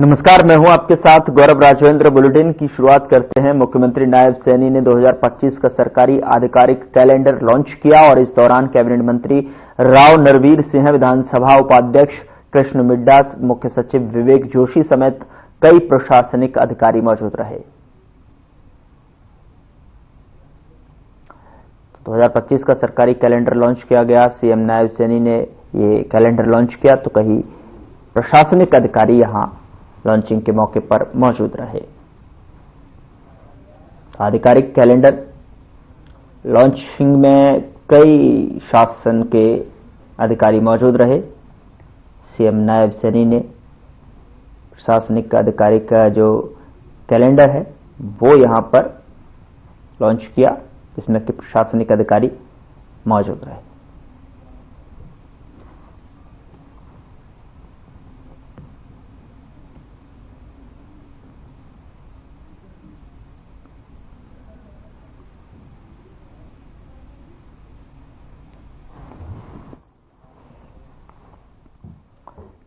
नमस्कार, मैं हूं आपके साथ गौरव राजवेंद्र। बुलेटिन की शुरुआत करते हैं। मुख्यमंत्री नायब सैनी ने 2025 का सरकारी आधिकारिक कैलेंडर लॉन्च किया और इस दौरान कैबिनेट मंत्री राव नरवीर सिंह, विधानसभा उपाध्यक्ष कृष्ण मिड्ढा, मुख्य सचिव विवेक जोशी समेत कई प्रशासनिक अधिकारी मौजूद रहे। 2025 का सरकारी कैलेंडर लॉन्च किया गया। सीएम नायब सैनी ने ये कैलेंडर लॉन्च किया तो कई प्रशासनिक अधिकारी यहां लॉन्चिंग के मौके पर मौजूद रहे। आधिकारिक कैलेंडर लॉन्चिंग में कई शासन के अधिकारी मौजूद रहे। सीएम नायब सैनी ने प्रशासनिक अधिकारी का जो कैलेंडर है वो यहां पर लॉन्च किया, जिसमें कि प्रशासनिक अधिकारी मौजूद रहे।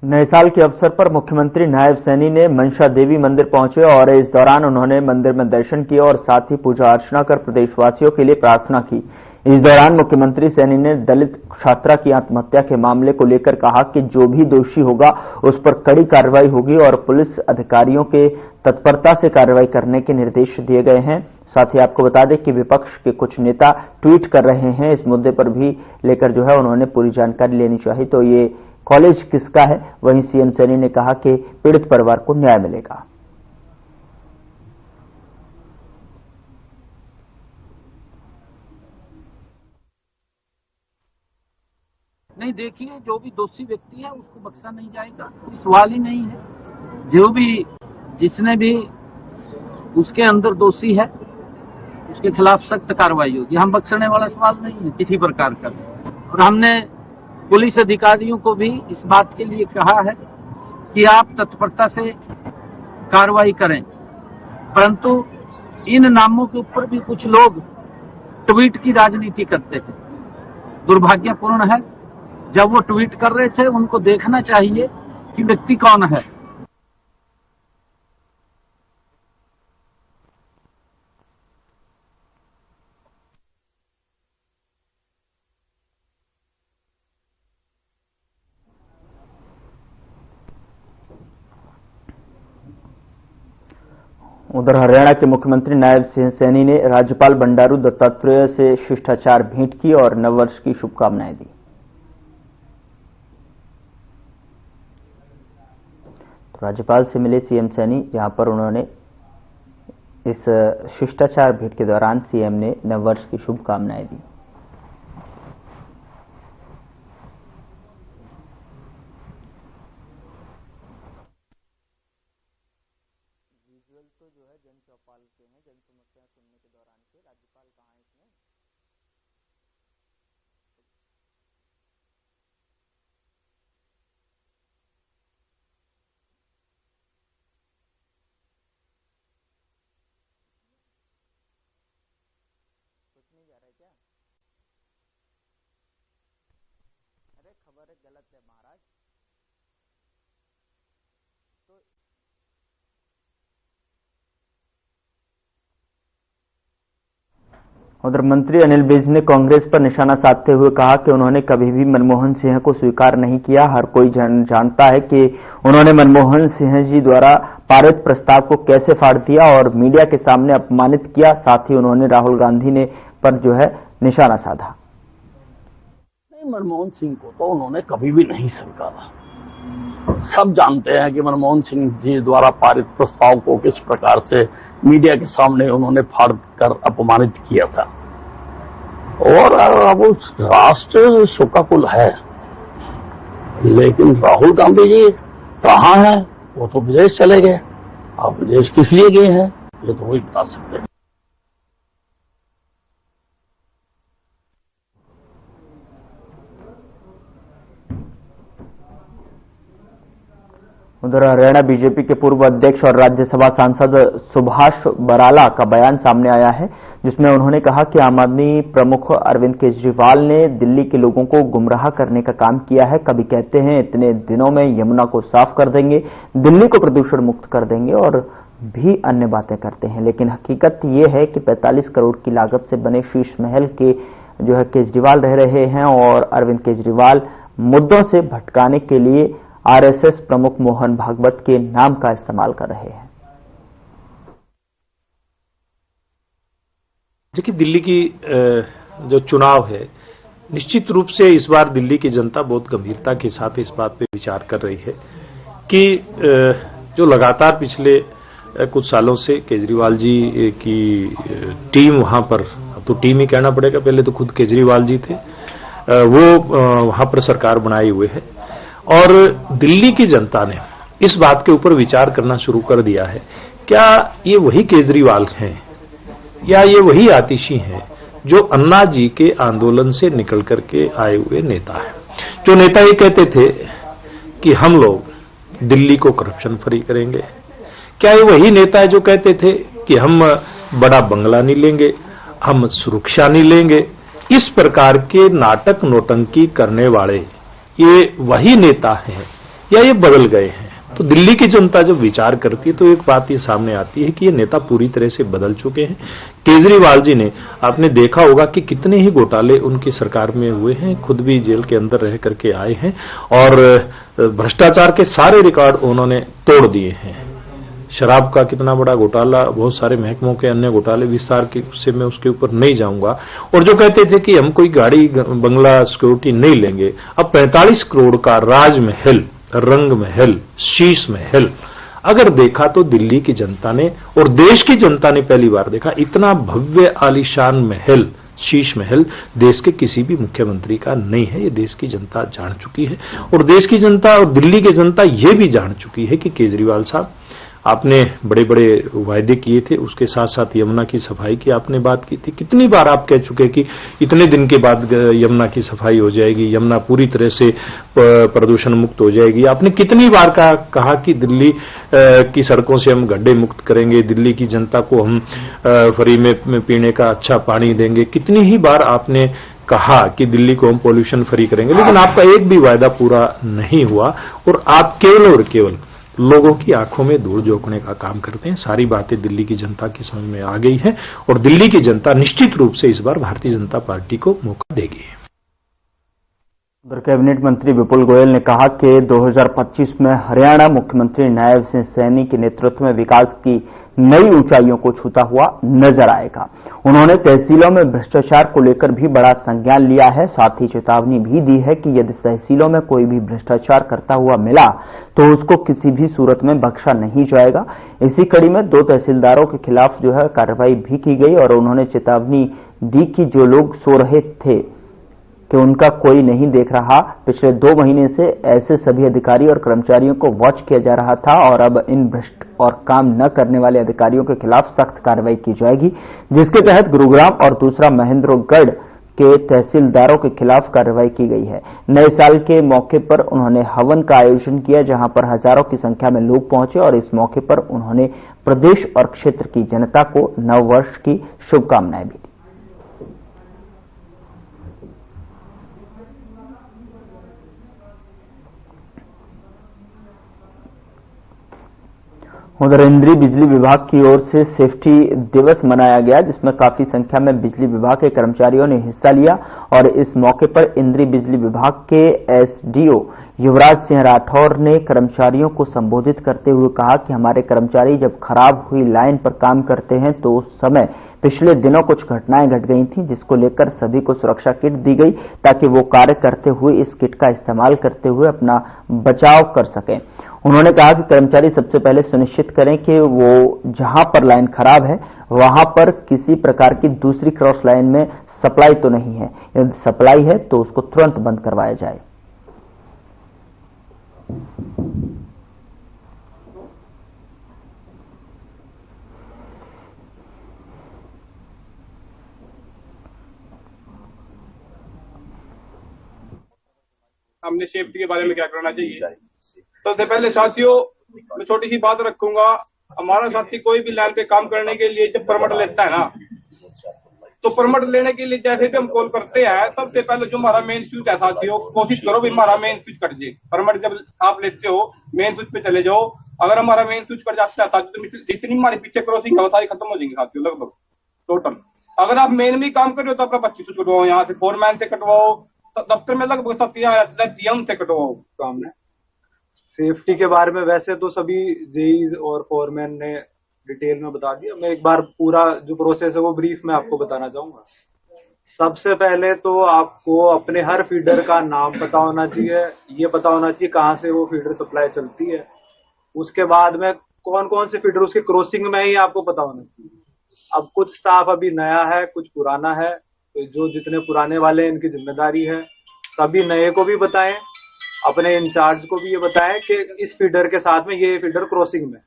नए साल के अवसर पर मुख्यमंत्री नायब सैनी ने मनसा देवी मंदिर पहुंचे और इस दौरान उन्होंने मंदिर में दर्शन किए और साथ ही पूजा अर्चना कर प्रदेशवासियों के लिए प्रार्थना की। इस दौरान मुख्यमंत्री सैनी ने दलित छात्रा की आत्महत्या के मामले को लेकर कहा कि जो भी दोषी होगा उस पर कड़ी कार्रवाई होगी और पुलिस अधिकारियों के तत्परता से कार्रवाई करने के निर्देश दिए गए हैं। साथ ही आपको बता दें कि विपक्ष के कुछ नेता ट्वीट कर रहे हैं, इस मुद्दे पर भी लेकर जो है उन्होंने पूरी जानकारी लेनी चाहिए। तो ये कॉलेज किसका है? वहीं सीएम सैनी ने कहा कि पीड़ित परिवार को न्याय मिलेगा। नहीं, देखिए, जो भी दोषी व्यक्ति है उसको बख्शा नहीं जाएगा, कोई सवाल ही नहीं है। जो भी जिसने भी उसके अंदर दोषी है उसके खिलाफ सख्त कार्रवाई होगी। हम बख्शने वाला सवाल नहीं है किसी प्रकार का। और हमने पुलिस अधिकारियों को भी इस बात के लिए कहा है कि आप तत्परता से कार्रवाई करें, परंतु इन नामों के ऊपर भी कुछ लोग ट्वीट की राजनीति करते थे। दुर्भाग्यपूर्ण है, जब वो ट्वीट कर रहे थे उनको देखना चाहिए कि व्यक्ति कौन है। उधर हरियाणा के मुख्यमंत्री नायब सैनी ने राज्यपाल बंडारू दत्तात्रेय से शिष्टाचार भेंट की और नववर्ष की शुभकामनाएं दी। तो राज्यपाल से मिले सीएम सैनी, जहां पर उन्होंने इस शिष्टाचार भेंट के दौरान सीएम ने नववर्ष की शुभकामनाएं दी। तो जो है जन चौपाल के हैं, जन समस्या सुनने के दौरान के राज्यपाल कहाँ हैं इसमें? कुछ नहीं जा रहा है क्या? अरे खबर गलत है महाराज। तो उधर मंत्री अनिल विज ने कांग्रेस पर निशाना साधते हुए कहा कि उन्होंने कभी भी मनमोहन सिंह को स्वीकार नहीं किया। हर कोई जानता है कि उन्होंने मनमोहन सिंह जी द्वारा पारित प्रस्ताव को कैसे फाड़ दिया और मीडिया के सामने अपमानित किया। साथ ही उन्होंने राहुल गांधी ने पर जो है निशाना साधा। नहीं, मनमोहन सिंह को तो उन्होंने कभी भी नहीं स्वीकारा। सब जानते हैं कि मनमोहन सिंह जी द्वारा पारित प्रस्ताव को किस प्रकार से मीडिया के सामने उन्होंने फाड़ कर अपमानित किया था। और अब राष्ट्र शोकाकुल है, लेकिन राहुल गांधी जी कहाँ हैं? वो तो विदेश चले गए। अब विदेश किस लिए गए हैं ये तो वही बता सकते हैं। उधर हरियाणा बीजेपी के पूर्व अध्यक्ष और राज्यसभा सांसद सुभाष बराला का बयान सामने आया है, जिसमें उन्होंने कहा कि आम आदमी प्रमुख अरविंद केजरीवाल ने दिल्ली के लोगों को गुमराह करने का काम किया है। कभी कहते हैं इतने दिनों में यमुना को साफ कर देंगे, दिल्ली को प्रदूषण मुक्त कर देंगे और भी अन्य बातें करते हैं, लेकिन हकीकत ये है कि 45 करोड़ की लागत से बने शीश महल के जो है केजरीवाल रह रहे हैं और अरविंद केजरीवाल मुद्दों से भटकाने के लिए आरएसएस प्रमुख मोहन भागवत के नाम का इस्तेमाल कर रहे हैं। देखिए, दिल्ली की जो चुनाव है, निश्चित रूप से इस बार दिल्ली की जनता बहुत गंभीरता के साथ इस बात पे विचार कर रही है कि जो लगातार पिछले कुछ सालों से केजरीवाल जी की टीम वहां पर, तो टीम ही कहना पड़ेगा, पहले तो खुद केजरीवाल जी थे, वो वहां पर सरकार बनाए हुए है और दिल्ली की जनता ने इस बात के ऊपर विचार करना शुरू कर दिया है, क्या ये वही केजरीवाल हैं या ये वही आतिशी हैं जो अन्ना जी के आंदोलन से निकल करके आए हुए नेता हैं। जो नेता ये कहते थे कि हम लोग दिल्ली को करप्शन फ्री करेंगे, क्या ये वही नेता है जो कहते थे कि हम बड़ा बंगला नहीं लेंगे, हम सुरक्षा नहीं लेंगे। इस प्रकार के नाटक नौटंकी करने वाले ये वही नेता हैं या ये बदल गए हैं? तो दिल्ली की जनता जब विचार करती है तो एक बात ये सामने आती है कि ये नेता पूरी तरह से बदल चुके हैं। केजरीवाल जी ने, आपने देखा होगा कि कितने ही घोटाले उनकी सरकार में हुए हैं, खुद भी जेल के अंदर रह करके आए हैं और भ्रष्टाचार के सारे रिकॉर्ड उन्होंने तोड़ दिए हैं। शराब का कितना बड़ा घोटाला, बहुत सारे महकमों के अन्य घोटाले, विस्तार के से मैं उसके ऊपर नहीं जाऊंगा। और जो कहते थे कि हम कोई गाड़ी बंगला सिक्योरिटी नहीं लेंगे, अब 45 करोड़ का राजमहल, रंग महल, शीश महल अगर देखा तो दिल्ली की जनता ने और देश की जनता ने पहली बार देखा। इतना भव्य आलीशान महल, शीश महल देश के किसी भी मुख्यमंत्री का नहीं है। ये देश की जनता जान चुकी है और देश की जनता और दिल्ली की जनता ये भी जान चुकी है कि केजरीवाल साहब, आपने बड़े बड़े वायदे किए थे, उसके साथ साथ यमुना की सफाई की आपने बात की थी। कितनी बार आप कह चुके कि इतने दिन के बाद यमुना की सफाई हो जाएगी, यमुना पूरी तरह से प्रदूषण मुक्त हो जाएगी। आपने कितनी बार कहा कि दिल्ली की सड़कों से हम गड्ढे मुक्त करेंगे, दिल्ली की जनता को हम फ्री में पीने का अच्छा पानी देंगे। कितनी ही बार आपने कहा कि दिल्ली को हम पॉल्यूशन फ्री करेंगे, लेकिन आपका एक भी वायदा पूरा नहीं हुआ और आप केवल और केवल लोगों की आंखों में धूल झोंकने का काम करते हैं। सारी बातें दिल्ली की जनता की समझ में आ गई है और दिल्ली की जनता निश्चित रूप से इस बार भारतीय जनता पार्टी को मौका देगी। उधर कैबिनेट मंत्री विपुल गोयल ने कहा कि 2025 में हरियाणा मुख्यमंत्री नायब सिंह सैनी के नेतृत्व में विकास की नई ऊंचाइयों को छूता हुआ नजर आएगा। उन्होंने तहसीलों में भ्रष्टाचार को लेकर भी बड़ा संज्ञान लिया है, साथ ही चेतावनी भी दी है कि यदि तहसीलों में कोई भी भ्रष्टाचार करता हुआ मिला तो उसको किसी भी सूरत में बख्शा नहीं जाएगा। इसी कड़ी में 2 तहसीलदारों के खिलाफ जो है कार्रवाई भी की गई और उन्होंने चेतावनी दी कि जो लोग सो रहे थे कि उनका कोई नहीं देख रहा। पिछले 2 महीने से ऐसे सभी अधिकारी और कर्मचारियों को वॉच किया जा रहा था और अब इन भ्रष्ट और काम न करने वाले अधिकारियों के खिलाफ सख्त कार्रवाई की जाएगी, जिसके तहत गुरुग्राम और दूसरा महेंद्रगढ़ के तहसीलदारों के खिलाफ कार्रवाई की गई है। नए साल के मौके पर उन्होंने हवन का आयोजन किया, जहां पर हजारों की संख्या में लोग पहुंचे और इस मौके पर उन्होंने प्रदेश और क्षेत्र की जनता को नववर्ष की शुभकामनाएं भी दी। उधर इंद्री बिजली विभाग की ओर से सेफ्टी दिवस मनाया गया, जिसमें काफी संख्या में बिजली विभाग के कर्मचारियों ने हिस्सा लिया और इस मौके पर इंद्री बिजली विभाग के एसडीओ युवराज सिंह राठौर ने कर्मचारियों को संबोधित करते हुए कहा कि हमारे कर्मचारी जब खराब हुई लाइन पर काम करते हैं तो उस समय पिछले दिनों कुछ घटनाएं घट गई थीं, जिसको लेकर सभी को सुरक्षा किट दी गई ताकि वो कार्य करते हुए इस किट का इस्तेमाल करते हुए अपना बचाव कर सकें। उन्होंने कहा कि कर्मचारी सबसे पहले सुनिश्चित करें कि वो जहां पर लाइन खराब है वहां पर किसी प्रकार की दूसरी क्रॉस लाइन में सप्लाई तो नहीं है, यदि सप्लाई है तो उसको तुरंत बंद करवाया जाए। हमने सेफ्टी के बारे में क्या करना चाहिए। सबसे पहले साथियों, मैं छोटी सी बात रखूंगा, हमारा साथी कोई भी लाइन पे काम करने के लिए जब परमिट लेता है ना, तो परमिट लेने के लिए जैसे भी हम कॉल करते हैं, सबसे पहले जो हमारा मेन स्विच है साथियों, कोशिश करो भी हमारा मेन स्विच कट जाए। परमिट जब आप लेते हो मेन स्विच पे चले जाओ, अगर हमारा मेन स्विच कट जाता है तो जितनी हमारी पीछे क्रॉसिंग है वो सारी खत्म हो जाएंगी साथियों लगभग टोटल। अगर आप मेन में काम कर रहे हो तो अपना 25 स्विच कटवाओ, यहाँ से फोरमैन से कटवाओ, दफ्तर में लगभग सब से कटवाओ काम है। सेफ्टी के बारे में वैसे तो सभी जेईज और फोरमैन ने डिटेल में बता दिया। मैं एक बार पूरा जो प्रोसेस है वो ब्रीफ में आपको बताना चाहूंगा। सबसे पहले तो आपको अपने हर फीडर का नाम पता होना चाहिए, ये पता होना चाहिए कहाँ से वो फीडर सप्लाई चलती है। उसके बाद में कौन कौन से फीडर उसके क्रॉसिंग में ही आपको पता होना चाहिए। अब कुछ स्टाफ अभी नया है, कुछ पुराना है, तो जो जितने पुराने वाले हैं इनकी जिम्मेदारी है सभी नए को भी बताएं, अपने इंचार्ज को भी ये बताएं कि इस फीडर के साथ में ये फीडर क्रॉसिंग में।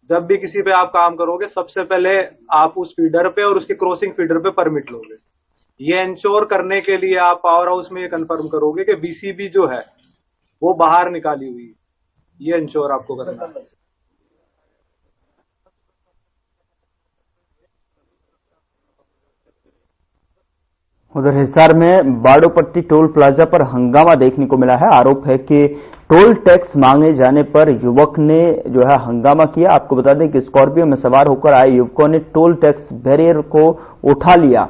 जब भी किसी पे आप काम करोगे सबसे पहले आप उस फीडर पे और उसके क्रॉसिंग फीडर पे परमिट लोगे। ये इंश्योर करने के लिए आप पावर हाउस में ये कंफर्म करोगे कि बीसीबी जो है वो बाहर निकाली हुई है, ये इंश्योर आपको करना है। उधर हिसार में बाड़ोपट्टी टोल प्लाजा पर हंगामा देखने को मिला है। आरोप है कि टोल टैक्स मांगे जाने पर युवक ने जो है हंगामा किया। आपको बता दें कि स्कॉर्पियो में सवार होकर आए युवकों ने टोल टैक्स बैरियर को उठा लिया।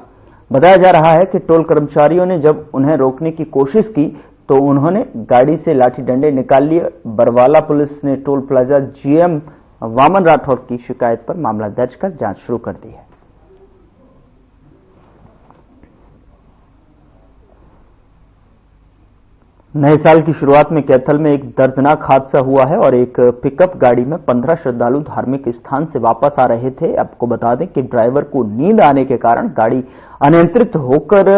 बताया जा रहा है कि टोल कर्मचारियों ने जब उन्हें रोकने की कोशिश की तो उन्होंने गाड़ी से लाठी डंडे निकाल लिए। बरवाला पुलिस ने toll plaza GM Vaman Rathore की शिकायत पर मामला दर्ज कर जांच शुरू कर दी है। नए साल की शुरुआत में कैथल में एक दर्दनाक हादसा हुआ है और एक पिकअप गाड़ी में 15 श्रद्धालु धार्मिक स्थान से वापस आ रहे थे। आपको बता दें कि ड्राइवर को नींद आने के कारण गाड़ी अनियंत्रित होकर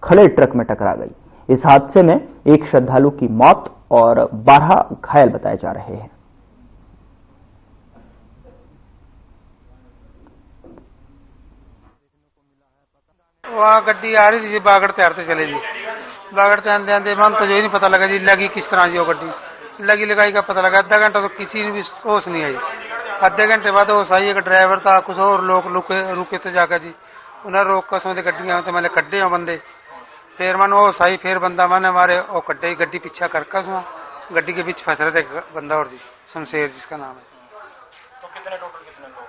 खड़े ट्रक में टकरा गई। इस हादसे में एक श्रद्धालु की मौत और 12 घायल बताए जा रहे हैं। वहाँ गड्डी आ रही थी, बागड़ तैयारते चले जी, बागड़ते आंदे आंदे मन तो जो ही नहीं पता लगा जी लगी किस तरह जी वो गड्डी लगी लगाई का पता लगा। आधा घंटा तो किसी ने भी होश नहीं आई। आधे घंटे बाद होश आई, एक ड्राइवर था, कुछ और लोग रुके थे जाकर जी, उन्हें रोक कर समझे गड्डियां तो मैंने कड्डे हो बंदे, फिर मन होश आई, फिर बंदा मैंने मारे वो कड्डे गड्डी पीछा करके गड्डी के बीच फंस रहे थे बंदा और जी शमशेर जिसका नाम है। तो कितने टोटल कितने लोग?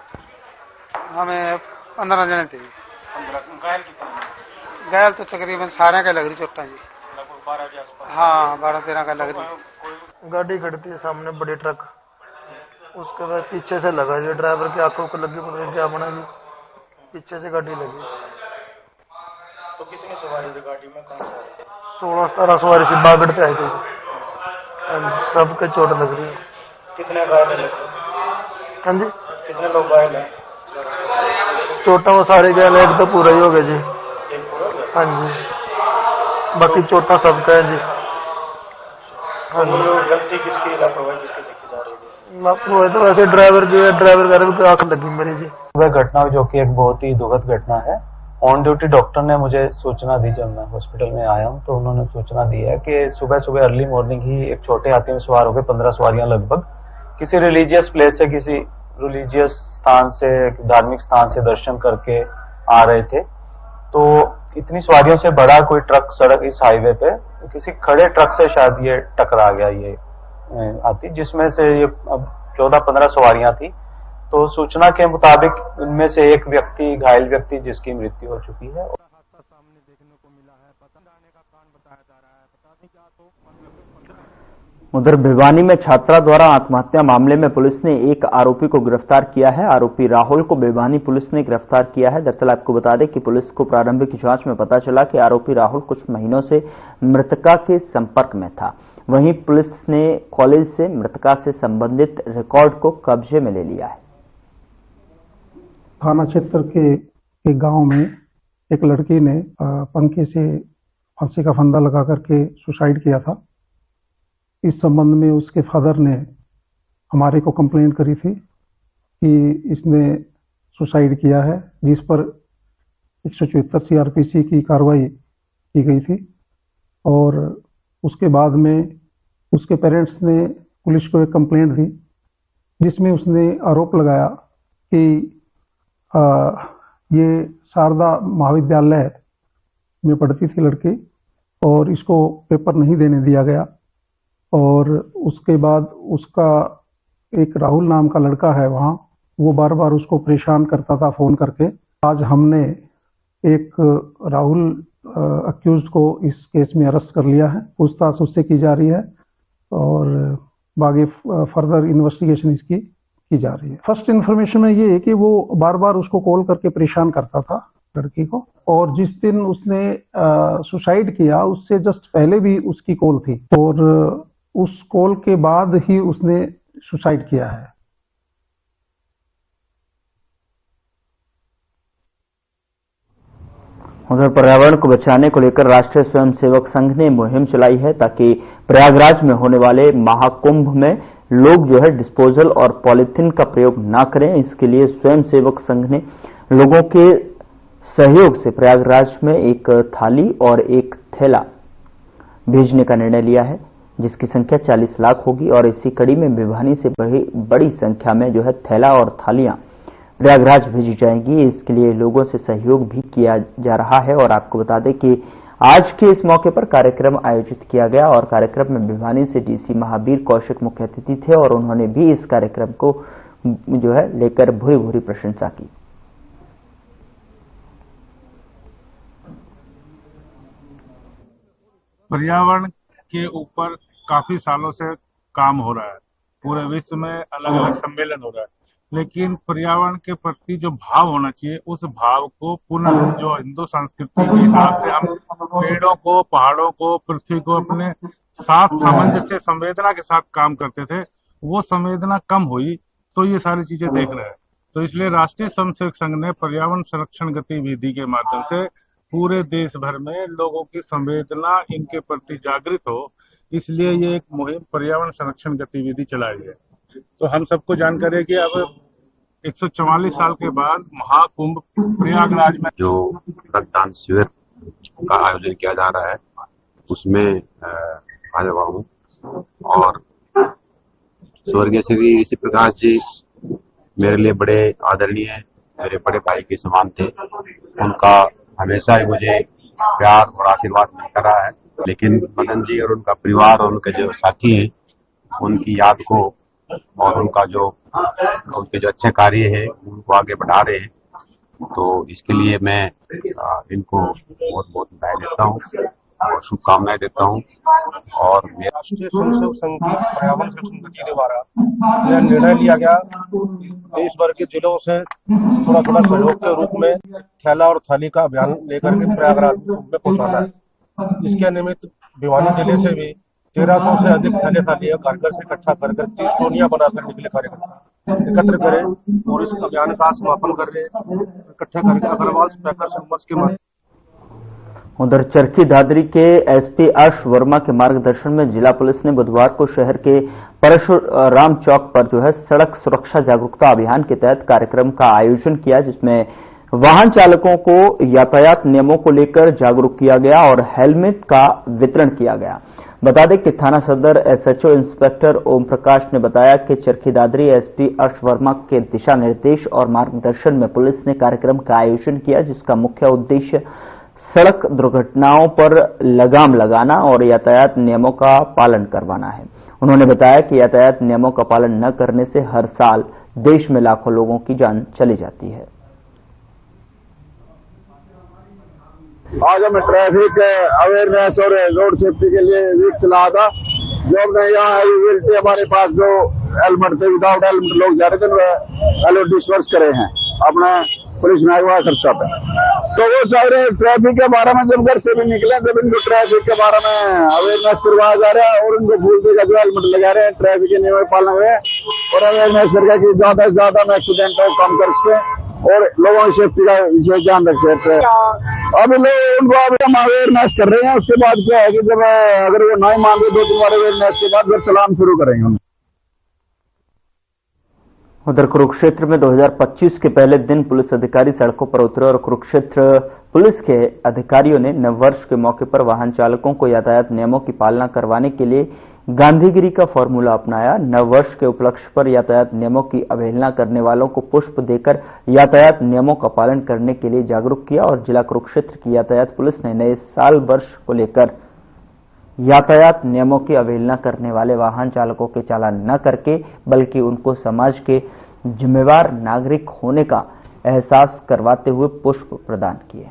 हमें 15 जने थे। 15 घायल कितने? घायल तो तकरीबन सारे का लग रही चोटा जी, 12 के आसपास। हाँ 12-13 का लग रही। गाड़ी खड़ती है सामने बड़ी ट्रक, उसके बाद पीछे से लगा जी, ड्राइवर की आंखों को लगी, पता नहीं क्या बना जी, पीछे से गाड़ी लगी। तो कितनी सवारी थी गाड़ी में? 16-17 सवारी से बागड़ से आई थी, सबके चोट लग रही है। कितने घायल है? हाँ जी, कितने लोग घायल है? चोटा वो सारे गए, एक तो पूरा ही हो गया जी। हाँ जी, बाकी चोटा सबका है जी। हाँ जी, गलती किसकी, लापरवाही किसकी देखी जा रही है? लापरवाही तो वैसे ड्राइवर की है, ड्राइवर की आंख लगी मेरी जी। वह घटना जो कि एक बहुत ही दुखद घटना है। ऑन ड्यूटी डॉक्टर ने मुझे सूचना दी, जब मैं हॉस्पिटल में आया हूं तो उन्होंने सूचना दी है कि सुबह सुबह अर्ली मॉर्निंग ही एक छोटे हाथी में सवार हो गए 15 सवारियां लगभग, किसी रिलीजियस प्लेस से, किसी रिलीजियस स्थान से, धार्मिक स्थान से दर्शन करके आ रहे थे। तो इतनी सवारियों से बड़ा कोई ट्रक सड़क इस हाईवे पे किसी खड़े ट्रक से शायद ये टकरा गया ये हाथी, जिसमें से ये 14-15 सवारियां थी। तो सूचना के मुताबिक उनमें से एक व्यक्ति घायल व्यक्ति जिसकी मृत्यु हो चुकी है। उधर भिवानी में छात्रा द्वारा आत्महत्या मामले में पुलिस ने एक आरोपी को गिरफ्तार किया है। आरोपी राहुल को भिवानी पुलिस ने गिरफ्तार किया है। दरअसल आपको बता दें कि पुलिस को प्रारंभिक जांच में पता चला कि आरोपी राहुल कुछ महीनों से मृतका के संपर्क में था। वहीं पुलिस ने कॉलेज से मृतका से संबंधित रिकॉर्ड को कब्जे में ले लिया है। थाना क्षेत्र के गांव में एक लड़की ने पंखे से फांसी का फंदा लगा करके सुसाइड किया था। इस संबंध में उसके फादर ने हमारे को कंप्लेंट करी थी कि इसने सुसाइड किया है, जिस पर 174 सीआरपीसी की कार्रवाई की गई थी। और उसके बाद में उसके पेरेंट्स ने पुलिस को एक कंप्लेंट दी जिसमें उसने आरोप लगाया कि ये शारदा महाविद्यालय में पढ़ती थी लड़की और इसको पेपर नहीं देने दिया गया। और उसके बाद उसका एक राहुल नाम का लड़का है वहाँ, वो बार बार उसको परेशान करता था फोन करके। आज हमने एक राहुल अक्यूज्ड को इस केस में अरेस्ट कर लिया है, पूछताछ उससे की जा रही है और बाकी फर्दर इन्वेस्टिगेशन इसकी की जा रही है। फर्स्ट इन्फॉर्मेशन में ये है कि वो बार बार उसको कॉल करके परेशान करता था लड़की को, और जिस दिन उसने सुसाइड किया उससे जस्ट पहले भी उसकी कॉल थी और उस कॉल के बाद ही उसने सुसाइड किया है। उधर पर्यावरण को बचाने को लेकर राष्ट्रीय स्वयंसेवक संघ ने मुहिम चलाई है ताकि प्रयागराज में होने वाले महाकुंभ में लोग जो है डिस्पोजल और पॉलीथीन का प्रयोग ना करें। इसके लिए स्वयंसेवक संघ ने लोगों के सहयोग से प्रयागराज में एक थाली और एक थैला भेजने का निर्णय लिया है, जिसकी संख्या 40 लाख होगी और इसी कड़ी में भिवानी से बड़ी संख्या में जो है थैला और थालियां प्रयागराज भेजी जाएंगी। इसके लिए लोगों से सहयोग भी किया जा रहा है और आपको बता दें कि आज के इस मौके पर कार्यक्रम आयोजित किया गया और कार्यक्रम में भिवानी से डीसी महावीर कौशिक मुख्य अतिथि थे और उन्होंने भी इस कार्यक्रम को जो है लेकर भूरी भूरी प्रशंसा की। पर्यावरण के ऊपर काफी सालों से काम हो रहा है, पूरे विश्व में अलग अलग सम्मेलन हो रहा है, लेकिन पर्यावरण के प्रति जो भाव होना चाहिए उस भाव को पुनः जो हिंदू संस्कृति के हिसाब से हम पेड़ों को, पहाड़ों को, पृथ्वी को अपने साथ सामंजस्य संवेदना के साथ काम करते थे, वो संवेदना कम हुई तो ये सारी चीजें देख रहे हैं। तो इसलिए राष्ट्रीय स्वयंसेवक संघ ने पर्यावरण संरक्षण गतिविधि के माध्यम से पूरे देश भर में लोगों की संवेदना इनके प्रति जागृत हो, इसलिए ये एक मुहिम पर्यावरण संरक्षण गतिविधि चलाई है। तो हम सबको जानकारी है कि अब 144 साल के बाद महाकुंभ प्रयागराज में जो रक्तदान शिविर का आयोजन किया जा रहा है उसमें आया हुआ हूँ और स्वर्गीय श्री ऋषि प्रकाश जी मेरे लिए बड़े आदरणीय, मेरे बड़े भाई के समान थे। उनका हमेशा ही मुझे प्यार और आशीर्वाद मिलता रहा है, लेकिन मदन जी और उनका परिवार और उनके जो साथी हैं उनकी याद को और उनके जो अच्छे कार्य है उनको आगे बढ़ा रहे हैं। तो इसके लिए मैं इनको बहुत बहुत बधाई देता हूँ और शुभकामनाएं देता हूँ। और राष्ट्रीय स्वयंसेवक संघ की पर्यावरण संरक्षण गति के द्वारा यह निर्णय लिया गया देश भर के जिलों से थोड़ा थोड़ा सहयोग के रूप में थैला और थाली का अभियान लेकर के प्रयागराज में पहुंचाना है। इसके निमित्त भिवानी जिले से भी 1300 से अधिक थैले थालियां कारगर से इकट्ठा कर 30 टोलियां बनाकर निकले कार्यकर्ता एकत्र करें और इस अभियान का समापन कर रहे इकट्ठा करके अग्रवाल स्पैकर संवर्ष के माध्यम। उधर चरखी दादरी के एसपी अर्श वर्मा के मार्गदर्शन में जिला पुलिस ने बुधवार को शहर के परशुराम चौक पर जो है सड़क सुरक्षा जागरूकता अभियान के तहत कार्यक्रम का आयोजन किया, जिसमें वाहन चालकों को यातायात नियमों को लेकर जागरूक किया गया और हेलमेट का वितरण किया गया। बता दें कि थाना सदर एसएचओ इंस्पेक्टर ओम प्रकाश ने बताया कि चरखी दादरी एसपी अर्श वर्मा के दिशा निर्देश और मार्गदर्शन में पुलिस ने कार्यक्रम का आयोजन किया, जिसका मुख्य उद्देश्य सड़क दुर्घटनाओं पर लगाम लगाना और यातायात नियमों का पालन करवाना है। उन्होंने बताया कि यातायात नियमों का पालन न करने से हर साल देश में लाखों लोगों की जान चली जाती है। आज हमें ट्रैफिक अवेयरनेस और रोड सेफ्टी के लिए वीक चला था, जो हमने यहाँ एलिजिबिलिटी हमारे पास जो हेलमेट थे विदाउट हेलमेट लोग जा रहे थे डिस्पर्स करे हैं अपना पुलिस महकमा खर्चा पे। तो वो चाह रहे ट्रैफिक के बारे में जब घर से भी निकले तब इनको ट्रैफिक के बारे में अवेयरनेस करवाया जा रहा है और उनको भूल देगा जो हेलमेट लगा रहे हैं, ट्रैफिक के नियम पालन करें और अवेयरनेस करके कि ज्यादा से ज्यादा में एक्सीडेंट हो कम कर सके और लोगों की सेफ्टी का विशेष ध्यान रखे। अभी लोग उनको अभी हम अवेयरनेस कर रहे हैं, उसके बाद क्या है कि जब अगर वो नहीं मान रहे 2-3 बार अवेयरनेस के बाद फिर चलान शुरू करेंगे। उधर कुरुक्षेत्र में 2025 के पहले दिन पुलिस अधिकारी सड़कों पर उतरे और कुरुक्षेत्र पुलिस के अधिकारियों ने नववर्ष के मौके पर वाहन चालकों को यातायात नियमों की पालना करवाने के लिए गांधीगिरी का फॉर्मूला अपनाया। नववर्ष के उपलक्ष्य पर यातायात नियमों की अवहेलना करने वालों को पुष्प देकर यातायात नियमों का पालन करने के लिए जागरूक किया और जिला कुरुक्षेत्र की यातायात पुलिस ने नए साल वर्ष को लेकर यातायात नियमों की अवहेलना करने वाले वाहन चालकों के चालान न करके बल्कि उनको समाज के जिम्मेवार नागरिक होने का एहसास करवाते हुए पुष्प प्रदान किए।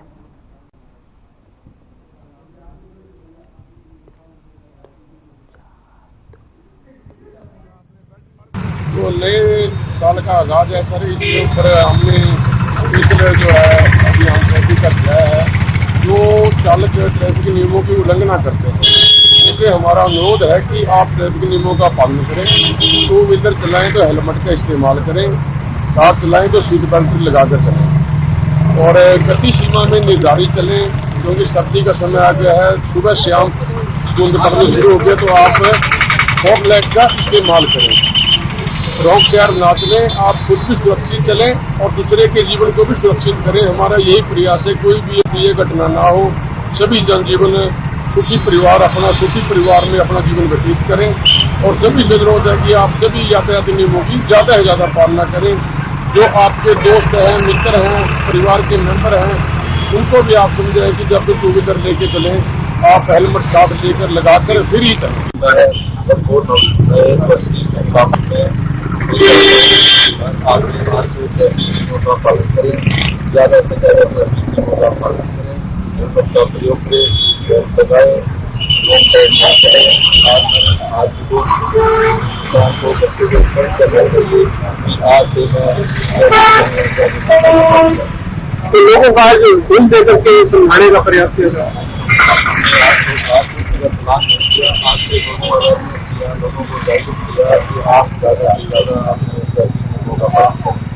तो नए साल का आगाज है सर, इसके ऊपर हमने पिछले जो है अभियान ट्रैफिक का किया है। जो चालक ट्रैफिक नियमों की उल्लंघना करते हैं उसे हमारा अनुरोध है कि आप ट्रैफिक नियमों का पालन करें। टू व्हीलर चलाएं तो हेलमेट का इस्तेमाल करें, कार चलाएं तो सीट बेल्ट लगाकर चलें और गति सीमा में निर्धारित चलें, क्योंकि सर्दी का समय आ गया है। सुबह शाम धुंध पड़नी शुरू हो गया तो आप फॉग लाइट का इस्तेमाल करें। रॉन्ग शेयर ना चलें, आप खुद भी सुरक्षित चलें और दूसरे के जीवन को भी सुरक्षित करें। हमारा यही प्रयास है, कोई भी ये घटना ना हो, सभी जनजीवन सुखी परिवार अपना सुखी परिवार में अपना जीवन व्यतीत करें और सभी से अनुरोध है कि आप सभी यातायात नियमों की ज्यादा से ज्यादा पालना करें। जो आपके दोस्त हैं, मित्र हैं, परिवार के मेंबर हैं, उनको भी आप समझाएं कि जब भी टू व्हीलर लेके चलें आप हेलमेट साथ लेकर लगाकर फिर ही चलें। पालन करें, ज्यादा से ज्यादा नियमों का पालन करें, सबका प्रयोग करें, लगाए, लोग ना करें। आज को बच्चे को स्मरण करना चाहिए कि आज से तो लोगों का घूम दे करके समझाने का प्रयास किया जाए। आज से लोगों को जागरूक किया कि आप ज्यादा से ज्यादा अपने नियमों का पालन करें।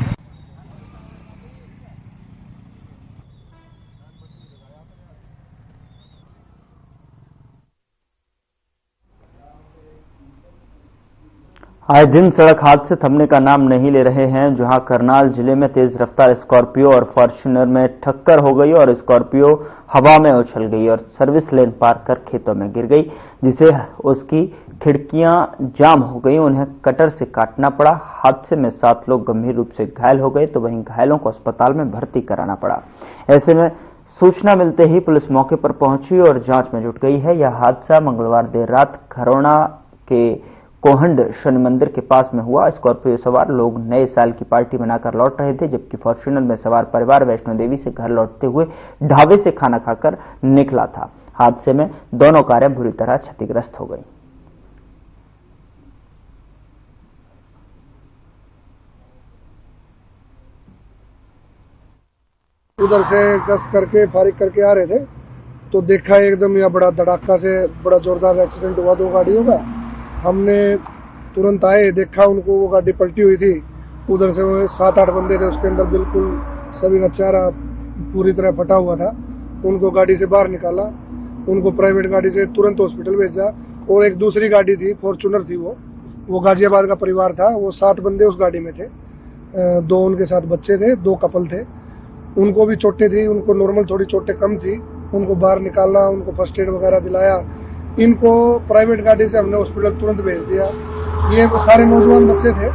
आए दिन सड़क हादसे थमने का नाम नहीं ले रहे हैं। जहां करनाल जिले में तेज रफ्तार स्कॉर्पियो और फॉर्च्यूनर में टक्कर हो गई और स्कॉर्पियो हवा में उछल गई और सर्विस लेन पार कर खेतों में गिर गई, जिसे उसकी खिड़कियां जाम हो गई। उन्हें कटर से काटना पड़ा। हादसे में 7 लोग गंभीर रूप से घायल हो गए तो वहीं घायलों को अस्पताल में भर्ती कराना पड़ा। ऐसे में सूचना मिलते ही पुलिस मौके पर पहुंची और जांच में जुट गई है। यह हादसा मंगलवार देर रात खरौना के कोहंड शनि मंदिर के पास में हुआ। स्कॉर्पियो सवार लोग नए साल की पार्टी मनाकर लौट रहे थे, जबकि फॉर्च्यूनर में सवार परिवार वैष्णो देवी से घर लौटते हुए ढाबे से खाना खाकर निकला था। हादसे में दोनों कारें बुरी तरह क्षतिग्रस्त हो गई। उधर से गश्त करके फारिग करके आ रहे थे तो देखा एकदम यह बड़ा धड़ाका से बड़ा जोरदार एक्सीडेंट हुआ 2 गाड़ियों का। हमने तुरंत आए, देखा उनको वो गाड़ी पलटी हुई थी। उधर से 7-8 बंदे थे, उसके अंदर बिल्कुल सभी का चेहरा पूरी तरह फटा हुआ था। उनको गाड़ी से बाहर निकाला, उनको प्राइवेट गाड़ी से तुरंत हॉस्पिटल भेजा। और एक दूसरी गाड़ी थी, फॉर्च्यूनर थी, वो गाजियाबाद का परिवार था। वो 7 बंदे उस गाड़ी में थे, 2 उनके साथ बच्चे थे, 2 कपल थे। उनको भी चोटें थी, उनको नॉर्मल थोड़ी चोटें कम थी। उनको बाहर निकाला, उनको फर्स्ट एड वगैरह दिलाया। इनको प्राइवेट गाड़ी से हमने हॉस्पिटल तुरंत भेज दिया। ये सारे नौजवान बच्चे थे,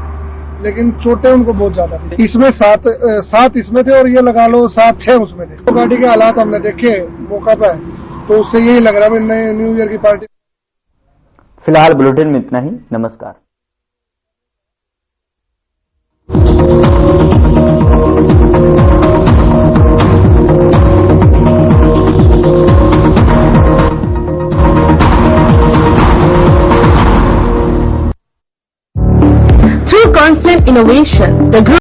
लेकिन चोटें उनको बहुत ज्यादा थी। इसमें 7 इसमें थे और ये लगा लो 7-6 उसमें थे। तो गाड़ी के हालात हमने देखे मौका पर, तो उससे यही लग रहा है न्यू ईयर की पार्टी। फिलहाल बुलेटिन में इतना ही। नमस्कार। Through constant innovation, the group